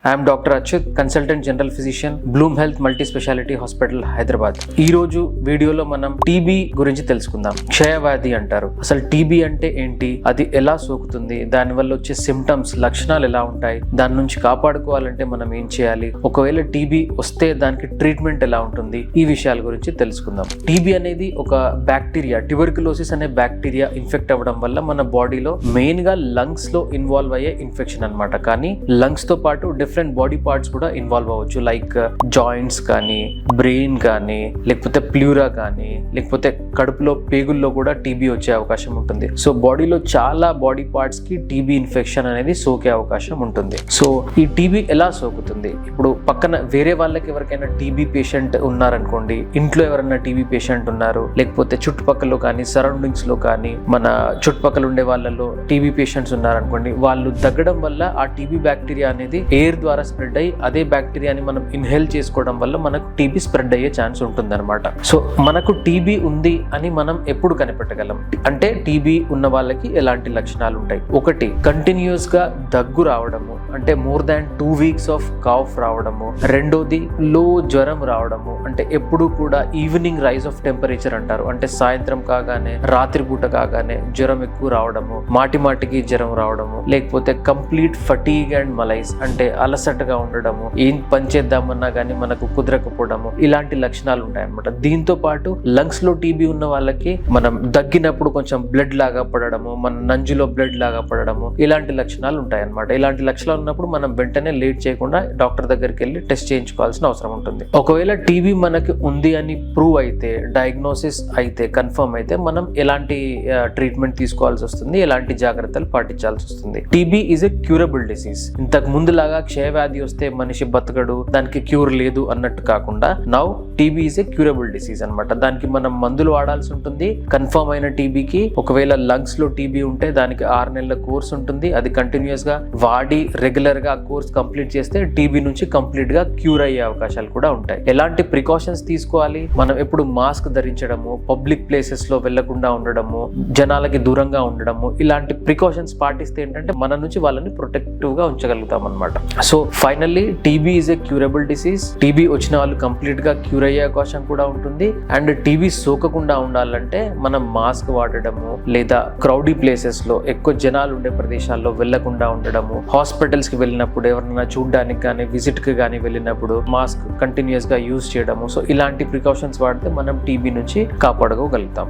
I'm doctor Achyut, consultant general physician, Bloom health multi speciality hospital, Hyderabad. ఈ రోజు వీడియోలో మనం టీబీ గురించి తెలుసుకుందాం. క్షయవ్యాధి అంటారు. అసలు టీబీ అంటే ఏంటి, అది ఎలా సోకుతుంది, దానివల్ల వచ్చే సిమ్టమ్స్, లక్షణాలు ఎలా ఉంటాయి, దాని నుంచి కాపాడుకోవాలంటే మనం ఏం చేయాలి, ఒకవేళ టీబీ వస్తే దానికి ట్రీట్మెంట్ ఎలా ఉంటుంది, ఈ విషయాల గురించి తెలుసుకుందాం. టీబీ అనేది ఒక బ్యాక్టీరియా, ట్యూబర్కులోసిస్ అనే బ్యాక్టీరియా ఇన్ఫెక్ట్ అవ్వడం వల్ల మన బాడీలో మెయిన్ గా లంగ్స్ లో ఇన్వాల్వ్ అయ్యే ఇన్ఫెక్షన్ అన్నమాట. కానీ లంగ్స్ తో పాటు డిఫరెంట్ బాడీ పార్ట్స్ కూడా ఇన్వాల్వ్ అవ్వచ్చు. లైక్ జాయింట్స్ కానీ, బ్రెయిన్ కానీ, లేకపోతే ప్లూరా కానీ, లేకపోతే కడుపులో పేగుల్లో కూడా టీబీ వచ్చే అవకాశం ఉంటుంది. సో బాడీలో చాలా బాడీ పార్ట్స్ కి టీబీ ఇన్ఫెక్షన్ అనేది సోకే అవకాశం ఉంటుంది. సో ఈ టీబీ ఎలా సోకుతుంది, ఇప్పుడు పక్కన వేరే వాళ్ళకి ఎవరికైనా టీబీ పేషెంట్ ఉన్నారనుకోండి, ఇంట్లో ఎవరైనా టీబీ పేషెంట్ ఉన్నారు, లేకపోతే చుట్టుపక్కల కానీ సరౌండింగ్స్ లో కానీ మన చుట్టుపక్కల ఉండే వాళ్ళలో టీబీ పేషెంట్స్ ఉన్నారనుకోండి, వాళ్ళు దగ్గడం వల్ల ఆ టీబీ బ్యాక్టీరియా అనేది ఎయిర్ ద్వారా స్ప్రెడ్ అయ్యి అదే బ్యాక్టీరియాని మనం ఇన్హేల్ చేసుకోవడం వల్ల మనకు టీబీ స్ప్రెడ్ అయ్యే ఛాన్స్ ఉంటుంది అనమాట. సో మనకు టీబీ ఉంది అని మనం ఎప్పుడు కనిపెట్టగలం అంటే, టీబీ ఉన్న వాళ్ళకి ఎలాంటి లక్షణాలు ఉంటాయి. ఒకటి, కంటిన్యూస్ గా దగ్గు రావడము, అంటే more than 2 weeks of cough రావడము. రెండోది, లో జ్వరం రావడము, అంటే ఎప్పుడు కూడా ఈవినింగ్ రైజ్ ఆఫ్ టెంపరేచర్ అంటారు, అంటే సాయంత్రం కాగానే రాత్రిపూట కాగానే జ్వరం ఎక్కువ రావడము, మాటికి జ్వరం రావడము, లేకపోతే కంప్లీట్ ఫటీగ్ అండ్ మలైస్, అంటే అలసటగా ఉండడము, ఏం పని చేద్దామన్నా కానీ మనకు కుదరకపోవడము, ఇలాంటి లక్షణాలు ఉంటాయన్నమాట. దీంతో పాటు లంగ్స్ లో టీబీ ఉన్న వాళ్ళకి మనం దగ్గినప్పుడు కొంచెం బ్లడ్ లాగా పడడము, మన నంజులో బ్లడ్ లాగా పడడము, ఇలాంటి లక్షణాలు ఉంటాయన్నమాట. ఇలాంటి లక్షణాలు ఉన్నప్పుడు మనం వెంటనే లేట్ చేయకుండా డాక్టర్ దగ్గరికి వెళ్ళి టెస్ట్ చేయించుకోవాల్సిన అవసరం ఉంటుంది. ఒకవేళ టీబీ మనకి ఉంది అని ప్రూవ్ అయితే, డయాగ్నోసిస్ అయితే, కన్ఫర్మ్ అయితే మనం ఎలాంటి ట్రీట్మెంట్ తీసుకోవాల్సి వస్తుంది, ఎలాంటి జాగ్రత్తలు పాటించాల్సి వస్తుంది. TB is a curable disease. ఇంతకు ముందు లాగా క్షయవ్యాధి వస్తే మనిషి బతకడు, దానికి క్యూర్ లేదు అన్నట్టు కాకుండా, now TB is a curable disease అనమాట. దానికి మనం మందులు వాడాల్సి ఉంటుంది. కన్ఫర్మ్ అయిన టీబీకి ఒకవేళ లంగ్స్ లో టీబీ ఉంటే దానికి 6 నెలల కోర్స్ ఉంటుంది. అది కంటిన్యూస్ గా వాడి రెగ్యులర్ గా కోర్స్ కంప్లీట్ చేస్తే టీబీ నుంచి కంప్లీట్ గా క్యూర్ అయ్యే అవకాశాలు కూడా ఉంటాయి. ఎలాంటి ప్రికాషన్స్ తీసుకోవాలి, మనం ఎప్పుడు మాస్క్ ధరించడము, పబ్లిక్ ప్లేసెస్ లో వెళ్లకుండా ఉండడము, జనాలకి దూరంగా ఉండడము, ఇలాంటి ప్రికాషన్స్ పాటిస్తే ఏంటంటే మన నుంచి వాళ్ళని ప్రొటెక్టివ్ గా ఉంచగలుగుతాం అనమాట. So finally TB is a curable disease. TB వచ్చిన వాళ్ళు కంప్లీట్ గా క్యూర్ అయ్యే అవకాశం కూడా ఉంటుంది. అండ్ టీబీ సోకకుండా ఉండాలంటే మనం మాస్క్ వాడడము, లేదా క్రౌడీ ప్లేసెస్ లో, ఎక్కువ జనాలు ఉండే ప్రదేశాల్లో వెళ్లకుండా ఉండడము, హాస్పిటల్స్ కి వెళ్ళినప్పుడు, ఎవరైనా చూడడానికి కానీ విజిట్ కి కానీ వెళ్ళినప్పుడు మాస్క్ కంటిన్యూస్ గా యూజ్ చేయడము. సో ఇలాంటి ప్రికాషన్స్ వాడితే మనం టీబీ నుంచి కాపాడుకోగలుగుతాం.